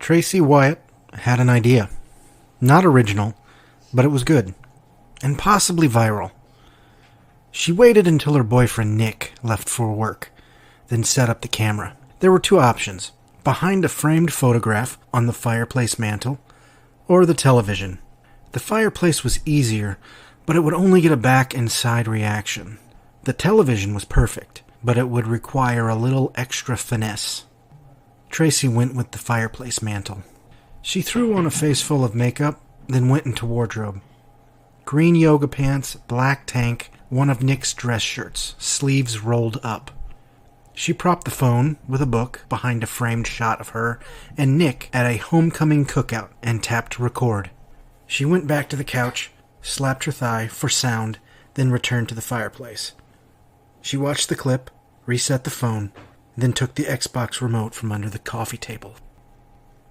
Tracy Wyatt had an idea. Not original, but it was good. And possibly viral. She waited until her boyfriend Nick left for work, then set up the camera. There were two options: behind a framed photograph on the fireplace mantel, or the television. The fireplace was easier, but it would only get a back and side reaction. The television was perfect, but it would require a little extra finesse. Tracy went with the fireplace mantel. She threw on a face full of makeup, then went into wardrobe. Green yoga pants, black tank, one of Nick's dress shirts, sleeves rolled up. She propped the phone with a book behind a framed shot of her and Nick at a homecoming cookout and tapped record. She went back to the couch, slapped her thigh for sound, then returned to the fireplace. She watched the clip, reset the phone, then took the Xbox remote from under the coffee table.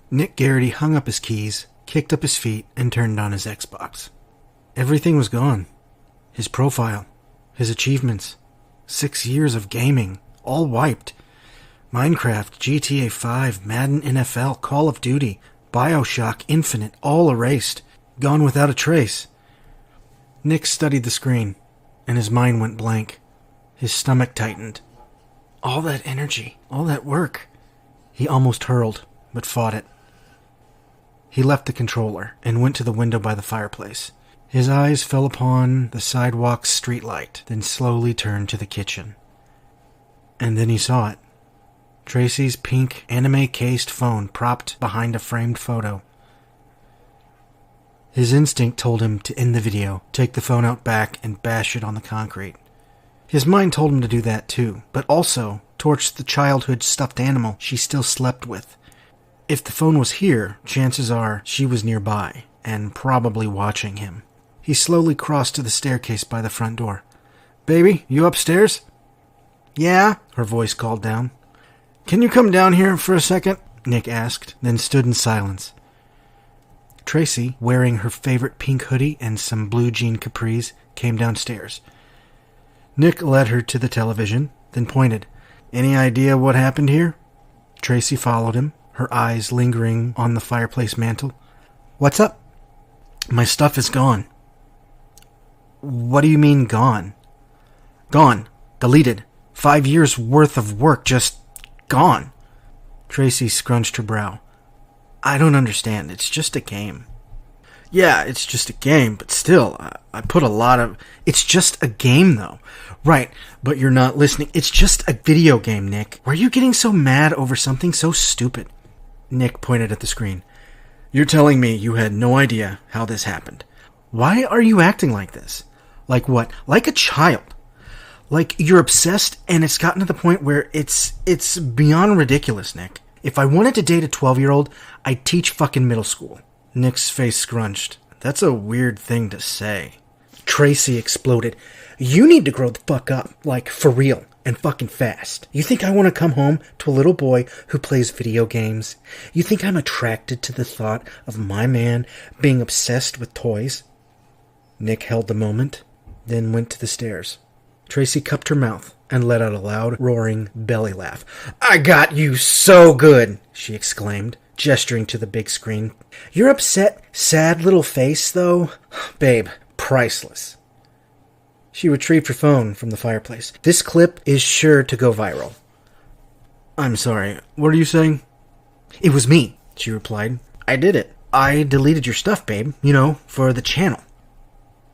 Nick Garrity hung up his keys, kicked up his feet, and turned on his Xbox. Everything was gone. His profile, his achievements, 6 years of gaming, all wiped. Minecraft, GTA 5, Madden NFL, Call of Duty, BioShock Infinite, all erased, gone without a trace. Nick studied the screen, and his mind went blank. His stomach tightened. All that energy, all that work. He almost hurled, but fought it. He left the controller and went to the window by the fireplace. His eyes fell upon the sidewalk's streetlight, then slowly turned to the kitchen. And then he saw it. Tracy's pink, anime-cased phone propped behind a framed photo. His instinct told him to end the video, take the phone out back, and bash it on the concrete. His mind told him to do that too, but also torch the childhood stuffed animal she still slept with. If the phone was here, chances are she was nearby, and probably watching him. He slowly crossed to the staircase by the front door. "Baby, you upstairs?" "Yeah," her voice called down. "Can you come down here for a second?" Nick asked, then stood in silence. Tracy, wearing her favorite pink hoodie and some blue jean capris, came downstairs. Nick led her to the television, then pointed. "Any idea what happened here?" Tracy followed him, her eyes lingering on the fireplace mantel. "What's up?" "My stuff is gone." "What do you mean gone?" "Gone. Deleted. 5 years worth of work just gone." Tracy scrunched her brow. "I don't understand. It's just a game." "Yeah, it's just a game, but still, I put a lot of... It's just a game, though." "Right, but you're not listening. It's just a video game, Nick. Why are you getting so mad over something so stupid?" Nick pointed at the screen. "You're telling me you had no idea how this happened." "Why are you acting like this?" "Like what?" "Like a child. Like you're obsessed and it's gotten to the point where it's beyond ridiculous, Nick. If I wanted to date a 12-year-old, I'd teach fucking middle school." Nick's face scrunched. "That's a weird thing to say." Tracy exploded. "You need to grow the fuck up, like for real, and fucking fast. You think I want to come home to a little boy who plays video games? You think I'm attracted to the thought of my man being obsessed with toys?" Nick held the moment, then went to the stairs. Tracy cupped her mouth and let out a loud, roaring belly laugh. "I got you so good," she exclaimed, gesturing to the big screen. "Your upset, sad little face, though, babe, priceless." She retrieved her phone from the fireplace. "This clip is sure to go viral." "I'm sorry, what are you saying?" "It was me," she replied. "I did it. I deleted your stuff, babe, for the channel."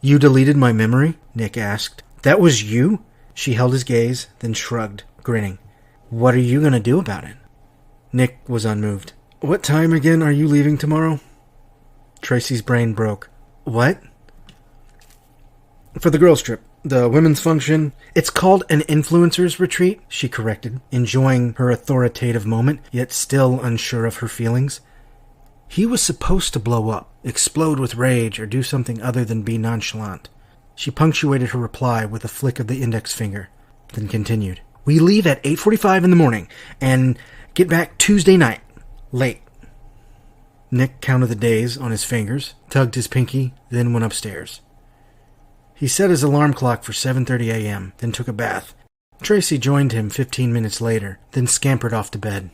"You deleted my memory?" Nick asked. "That was you?" She held his gaze, then shrugged, grinning. "What are you going to do about it?" Nick was unmoved. "What time again are you leaving tomorrow?" Tracy's brain broke. "What?" "For the girls' trip. The women's function. It's called an influencer's retreat," she corrected, enjoying her authoritative moment, yet still unsure of her feelings. He was supposed to blow up, explode with rage, or do something other than be nonchalant. She punctuated her reply with a flick of the index finger, then continued. "We leave at 8:45 in the morning, and get back Tuesday night. Late." Nick counted the days on his fingers, tugged his pinky, then went upstairs. He set his alarm clock for 7:30 a.m., then took a bath. Tracy joined him 15 minutes later, then scampered off to bed.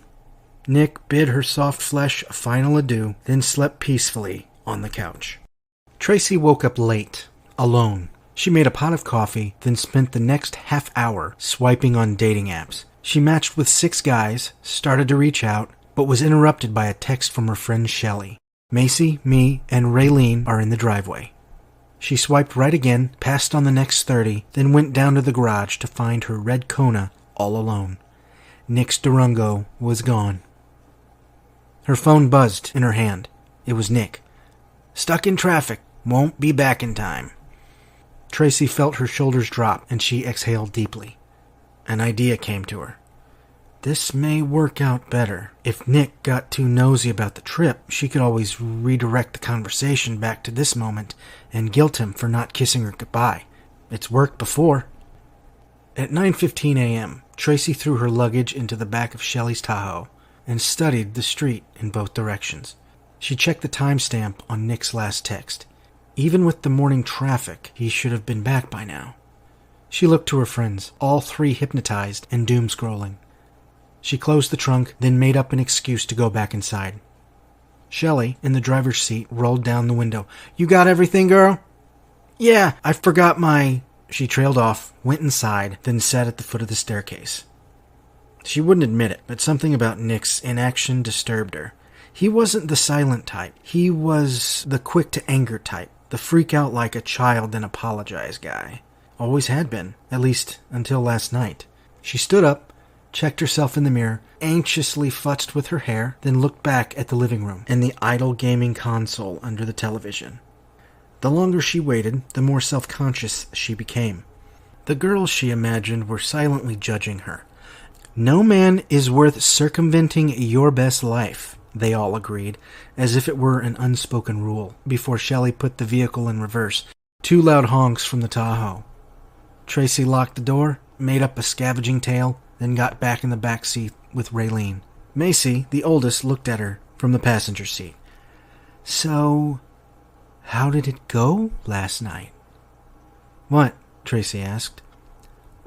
Nick bid her soft flesh a final adieu, then slept peacefully on the couch. Tracy woke up late, alone. She made a pot of coffee, then spent the next half hour swiping on dating apps. She matched with 6 guys, started to reach out, but was interrupted by a text from her friend Shelley. Macy, me, and Raylene are in the driveway. She swiped right again, passed on the next 30, then went down to the garage to find her red Kona all alone. Nick's Durango was gone. Her phone buzzed in her hand. It was Nick. "Stuck in traffic. Won't be back in time." Tracy felt her shoulders drop, and she exhaled deeply. An idea came to her. This may work out better. If Nick got too nosy about the trip, she could always redirect the conversation back to this moment and guilt him for not kissing her goodbye. It's worked before. At 9:15 a.m., Tracy threw her luggage into the back of Shelley's Tahoe and studied the street in both directions. She checked the timestamp on Nick's last text. Even with the morning traffic, he should have been back by now. She looked to her friends, all 3 hypnotized and doom-scrolling. She closed the trunk, then made up an excuse to go back inside. Shelley, in the driver's seat, rolled down the window. "You got everything, girl?" "Yeah, I forgot my..." She trailed off, went inside, then sat at the foot of the staircase. She wouldn't admit it, but something about Nick's inaction disturbed her. He wasn't the silent type. He was the quick-to-anger type, the freak-out like a child and apologize guy. Always had been, at least until last night. She stood up, checked herself in the mirror, anxiously futzed with her hair, then looked back at the living room and the idle gaming console under the television. The longer she waited, the more self-conscious she became. The girls she imagined were silently judging her. "No man is worth circumventing your best life," they all agreed, as if it were an unspoken rule, before Shelley put the vehicle in reverse. 2 loud honks from the Tahoe. Tracy locked the door, made up a scavenging tale, then got back in the back seat with Raylene. Macy, the oldest, looked at her from the passenger seat. "So, how did it go last night?" "What?" Tracy asked.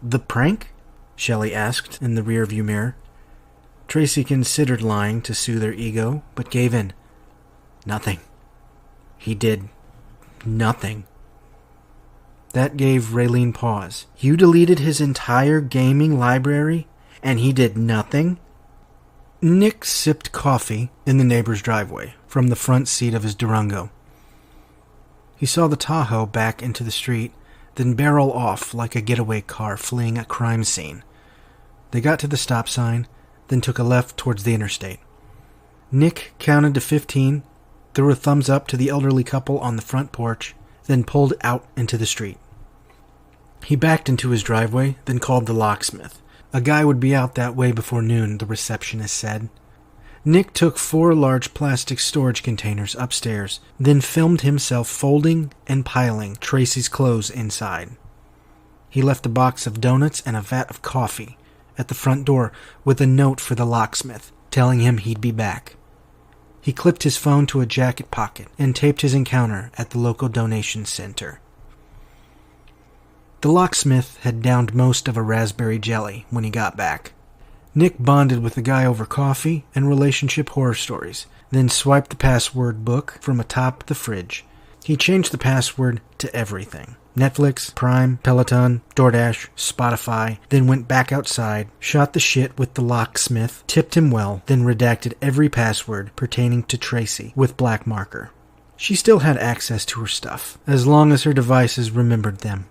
"The prank?" Shelley asked in the rearview mirror. Tracy considered lying to soothe her ego, but gave in. "Nothing. He did nothing." That gave Raylene pause. "You deleted his entire gaming library, and he did nothing?" Nick sipped coffee in the neighbor's driveway from the front seat of his Durango. He saw the Tahoe back into the street, then barrel off like a getaway car fleeing a crime scene. They got to the stop sign, then took a left towards the interstate. Nick counted to 15, threw a thumbs up to the elderly couple on the front porch, then pulled out into the street. He backed into his driveway, then called the locksmith. A guy would be out that way before noon, the receptionist said. Nick took 4 large plastic storage containers upstairs, then filmed himself folding and piling Tracy's clothes inside. He left a box of donuts and a vat of coffee at the front door with a note for the locksmith, telling him he'd be back. He clipped his phone to a jacket pocket and taped his encounter at the local donation center. The locksmith had downed most of a raspberry jelly when he got back. Nick bonded with the guy over coffee and relationship horror stories, then swiped the password book from atop the fridge. He changed the password to everything. Netflix, Prime, Peloton, DoorDash, Spotify, then went back outside, shot the shit with the locksmith, tipped him well, then redacted every password pertaining to Tracy with black marker. She still had access to her stuff, as long as her devices remembered them.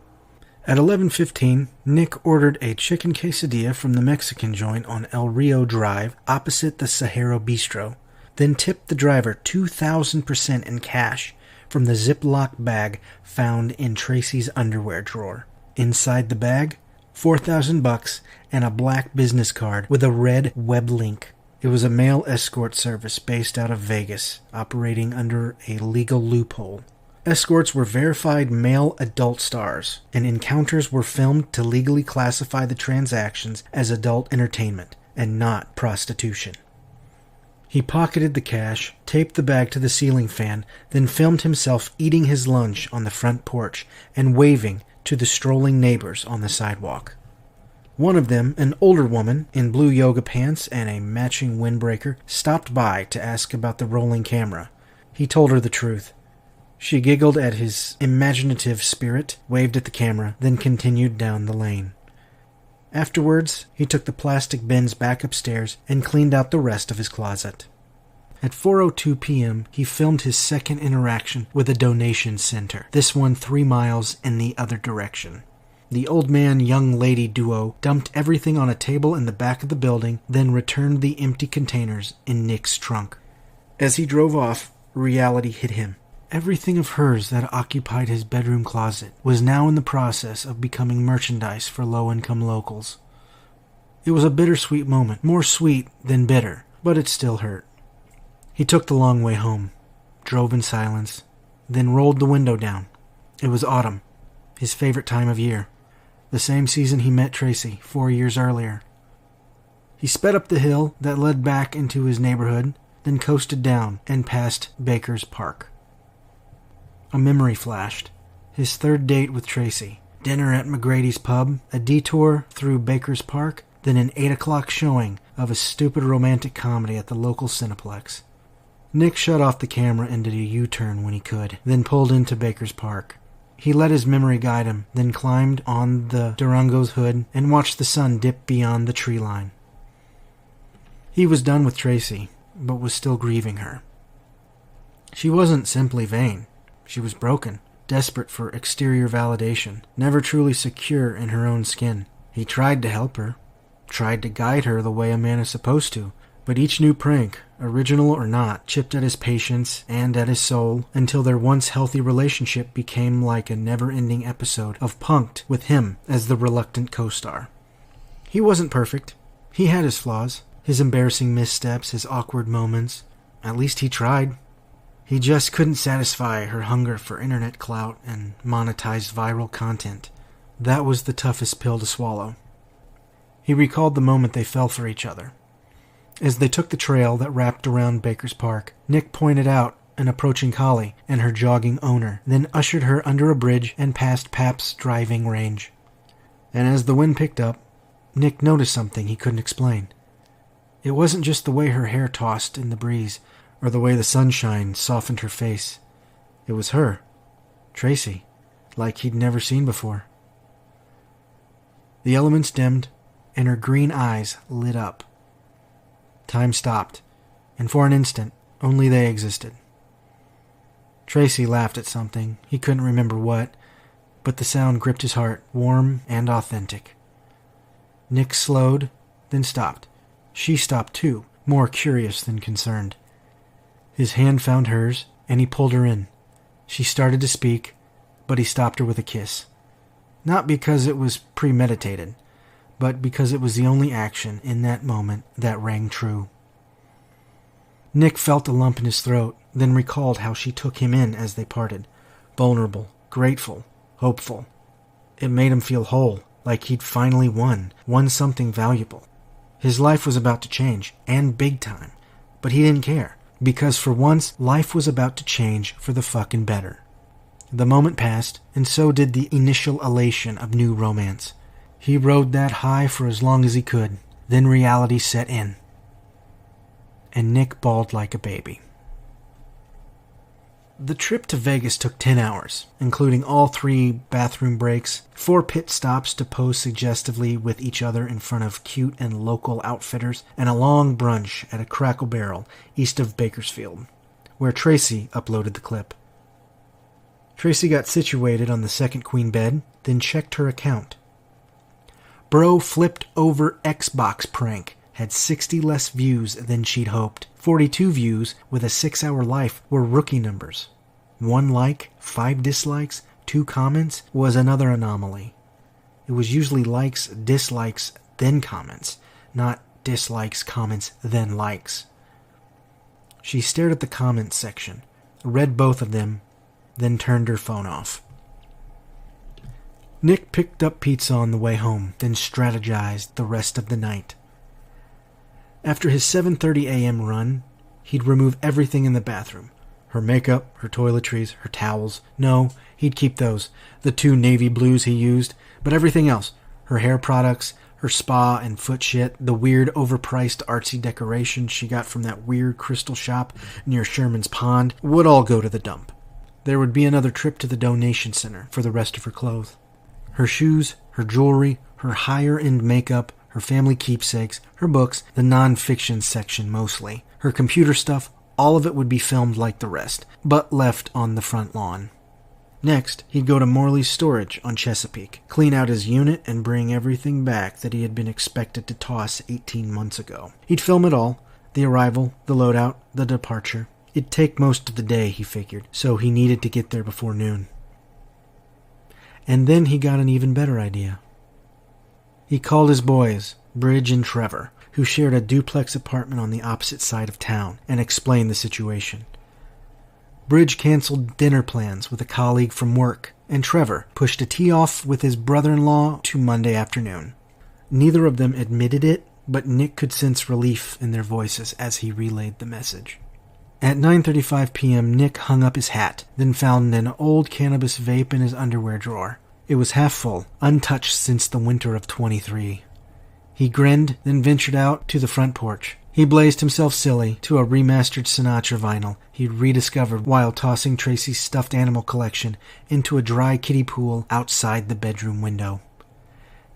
At 11:15, Nick ordered a chicken quesadilla from the Mexican joint on El Rio Drive, opposite the Sahara Bistro, then tipped the driver 2,000% in cash from the Ziploc bag found in Tracy's underwear drawer. Inside the bag, $4,000 and a black business card with a red web link. It was a male escort service based out of Vegas, operating under a legal loophole. Escorts were verified male adult stars, and encounters were filmed to legally classify the transactions as adult entertainment and not prostitution. He pocketed the cash, taped the bag to the ceiling fan, then filmed himself eating his lunch on the front porch and waving to the strolling neighbors on the sidewalk. One of them, an older woman in blue yoga pants and a matching windbreaker, stopped by to ask about the rolling camera. He told her the truth. She giggled at his imaginative spirit, waved at the camera, then continued down the lane. Afterwards, he took the plastic bins back upstairs and cleaned out the rest of his closet. At 4:02 p.m., he filmed his second interaction with a donation center, this one 3 miles in the other direction. The old man-young lady duo dumped everything on a table in the back of the building, then returned the empty containers in Nick's trunk. As he drove off, reality hit him. Everything of hers that occupied his bedroom closet was now in the process of becoming merchandise for low-income locals. It was a bittersweet moment, more sweet than bitter, but it still hurt. He took the long way home, drove in silence, then rolled the window down. It was autumn, his favorite time of year, the same season he met Tracy 4 years earlier. He sped up the hill that led back into his neighborhood, then coasted down and past Baker's Park. A memory flashed. His third date with Tracy. Dinner at McGrady's pub, a detour through Baker's Park, then an 8 o'clock showing of a stupid romantic comedy at the local Cineplex. Nick shut off the camera and did a U-turn when he could, then pulled into Baker's Park. He let his memory guide him, then climbed on the Durango's hood and watched the sun dip beyond the tree line. He was done with Tracy, but was still grieving her. She wasn't simply vain. She was broken, desperate for exterior validation, never truly secure in her own skin. He tried to help her, tried to guide her the way a man is supposed to, but each new prank, original or not, chipped at his patience and at his soul until their once healthy relationship became like a never-ending episode of Punk'd with him as the reluctant co-star. He wasn't perfect. He had his flaws, his embarrassing missteps, his awkward moments. At least he tried. He just couldn't satisfy her hunger for internet clout and monetized viral content. That was the toughest pill to swallow. He recalled the moment they fell for each other. As they took the trail that wrapped around Baker's Park, Nick pointed out an approaching collie and her jogging owner, then ushered her under a bridge and past Pap's driving range. And as the wind picked up, Nick noticed something he couldn't explain. It wasn't just the way her hair tossed in the breeze, or the way the sunshine softened her face. It was her, Tracy, like he'd never seen before. The elements dimmed, and her green eyes lit up. Time stopped, and for an instant, only they existed. Tracy laughed at something, he couldn't remember what, but the sound gripped his heart, warm and authentic. Nick slowed, then stopped. She stopped too, more curious than concerned. His hand found hers, and he pulled her in. She started to speak, but he stopped her with a kiss. Not because it was premeditated, but because it was the only action in that moment that rang true. Nick felt a lump in his throat, then recalled how she took him in as they parted. Vulnerable, grateful, hopeful. It made him feel whole, like he'd finally won something valuable. His life was about to change, and big time, but he didn't care. Because for once, life was about to change for the fucking better. The moment passed, and so did the initial elation of new romance. He rode that high for as long as he could, then reality set in. And Nick bawled like a baby. The trip to Vegas took 10 hours, including all 3 bathroom breaks, 4 pit stops to pose suggestively with each other in front of cute and local outfitters, and a long brunch at a Crackle Barrel east of Bakersfield, where Tracy uploaded the clip. Tracy got situated on the second queen bed, then checked her account. Bro flipped over Xbox prank had 60 less views than she'd hoped. 42 views with a 6-hour life were rookie numbers. 1 like, 5 dislikes, 2 comments was another anomaly. It was usually likes, dislikes, then comments, not dislikes, comments, then likes. She stared at the comments section, read both of them, then turned her phone off. Nick picked up pizza on the way home, then strategized the rest of the night. After his 7:30 a.m. run, he'd remove everything in the bathroom. Her makeup, her toiletries, her towels. No, he'd keep those, the 2 navy blues he used, but everything else, her hair products, Her spa and foot shit, the weird overpriced artsy decorations she got from that weird crystal shop near Sherman's Pond would all go to the dump. There would be another trip to the donation center for the rest of her clothes. Her shoes, her jewelry, her higher-end makeup, her family keepsakes, her books, the non-fiction section mostly, her computer stuff, all of it would be filmed like the rest, but left on the front lawn. Next, he'd go to Morley's storage on Chesapeake, clean out his unit, and bring everything back that he had been expected to toss 18 months ago. He'd film it all, the arrival, the loadout, the departure. It'd take most of the day, he figured, so he needed to get there before noon. And then he got an even better idea. He called his boys, Bridge and Trevor, who shared a duplex apartment on the opposite side of town, and explained the situation. Bridge canceled dinner plans with a colleague from work, and Trevor pushed a tee-off with his brother-in-law to Monday afternoon. Neither of them admitted it, but Nick could sense relief in their voices as he relayed the message. At 9:35 p.m., Nick hung up his hat, then found an old cannabis vape in his underwear drawer. It was half full, untouched since the winter of 23. He grinned, then ventured out to the front porch. He blazed himself silly to a remastered Sinatra vinyl he'd rediscovered while tossing Tracy's stuffed animal collection into a dry kiddie pool outside the bedroom window.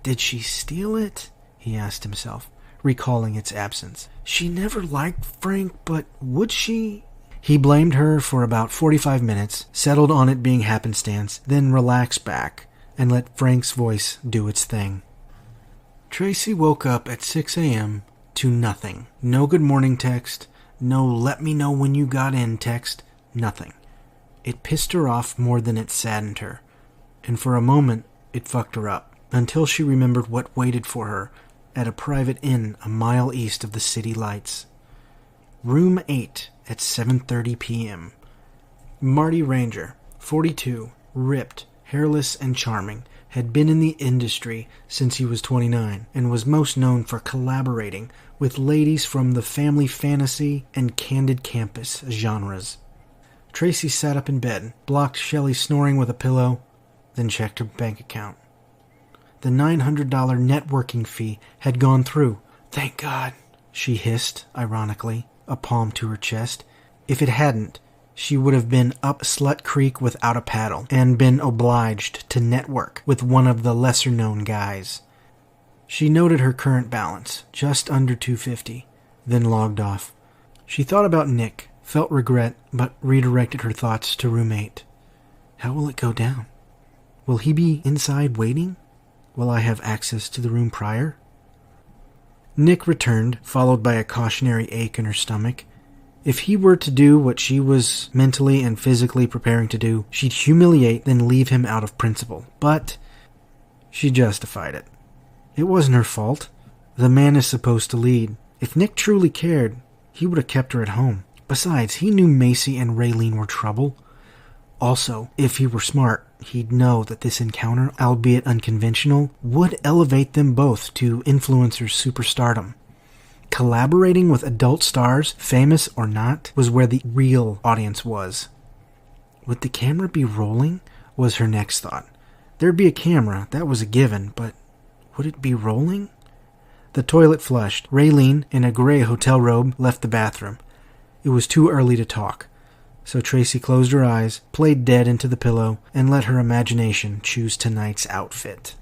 Did she steal it? He asked himself, recalling its absence. She never liked Frank, but would she? He blamed her for about 45 minutes, settled on it being happenstance, then relaxed back and let Frank's voice do its thing. Tracy woke up at 6 a.m. to nothing. No good morning text, no let me know when you got in text, nothing. It pissed her off more than it saddened her, and for a moment it fucked her up, until she remembered what waited for her at a private inn a mile east of the city lights. Room 8 at 7:30 p.m. Marty Ranger, 42, ripped, hairless and charming, had been in the industry since he was 29 and was most known for collaborating with ladies from the family fantasy and candid campus genres. Tracy sat up in bed, blocked Shelley snoring with a pillow, then checked her bank account. The $900 networking fee had gone through. Thank God, she hissed, ironically, a palm to her chest. If it hadn't, she would have been up Slut Creek without a paddle and been obliged to network with one of the lesser-known guys. She noted her current balance, just under $250, then logged off. She thought about Nick, felt regret, but redirected her thoughts to room 8. How will it go down? Will he be inside waiting? Will I have access to the room prior? Nick returned, followed by a cautionary ache in her stomach. If he were to do what she was mentally and physically preparing to do, she'd humiliate, then leave him out of principle. But she justified it. It wasn't her fault. The man is supposed to lead. If Nick truly cared, he would have kept her at home. Besides, he knew Macy and Raylene were trouble. Also, if he were smart, he'd know that this encounter, albeit unconventional, would elevate them both to influencer superstardom. Collaborating with adult stars, famous or not, was where the real audience was. Would the camera be rolling? Was her next thought. There'd be a camera, that was a given, but would it be rolling? The toilet flushed. Raylene, in a gray hotel robe, left the bathroom. It was too early to talk, so Tracy closed her eyes, played dead into the pillow, and let her imagination choose tonight's outfit.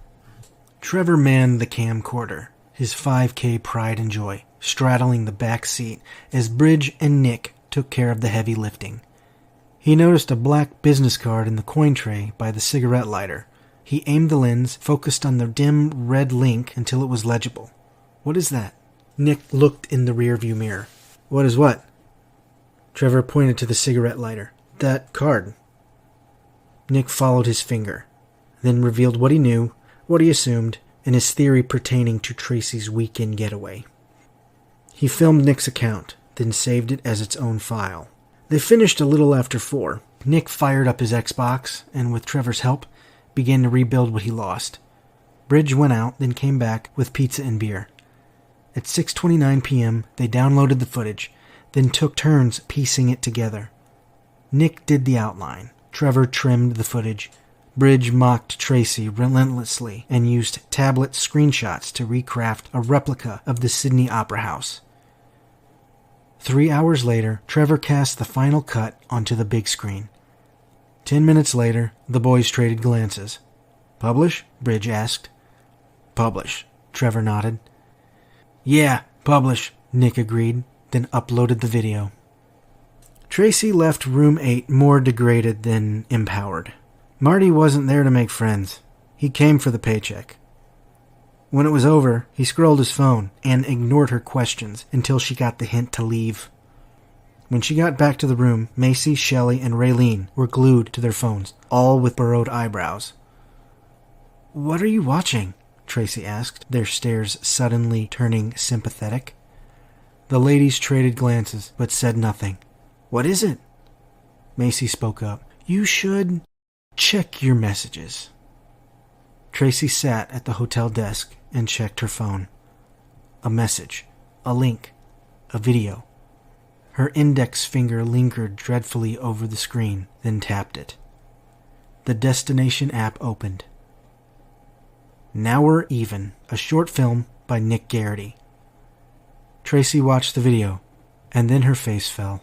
Trevor manned the camcorder, his 5K pride and joy, straddling the back seat as Bridge and Nick took care of the heavy lifting. He noticed a black business card in the coin tray by the cigarette lighter. He aimed the lens, focused on the dim red link until it was legible. What is that? Nick looked in the rearview mirror. What is what? Trevor pointed to the cigarette lighter. That card. Nick followed his finger, then revealed what he knew, what he assumed, and his theory pertaining to Tracy's weekend getaway. He filmed Nick's account, then saved it as its own file. They finished a little after 4. Nick fired up his Xbox, and with Trevor's help, began to rebuild what he lost. Bridge went out, then came back with pizza and beer. At 6:29 p.m., they downloaded the footage, then took turns piecing it together. Nick did the outline. Trevor trimmed the footage, Bridge mocked Tracy relentlessly and used tablet screenshots to recraft a replica of the Sydney Opera House. 3 hours later, Trevor cast the final cut onto the big screen. 10 minutes later, the boys traded glances. "Publish?" Bridge asked. "Publish," Trevor nodded. "Yeah, publish," Nick agreed, then uploaded the video. Tracy left room 8 more degraded than empowered. Marty wasn't there to make friends. He came for the paycheck. When it was over, he scrolled his phone and ignored her questions until she got the hint to leave. When she got back to the room, Macy, Shelley, and Raylene were glued to their phones, all with burrowed eyebrows. "What are you watching?" Tracy asked, their stares suddenly turning sympathetic. The ladies traded glances, but said nothing. "What is it?" Macy spoke up. "You should check your messages." Tracy sat at the hotel desk and checked her phone. A message, a link, a video. Her index finger lingered dreadfully over the screen, then tapped it. The destination app opened. Now We're Even, a short film by Nick Garrity. Tracy watched the video, and then her face fell.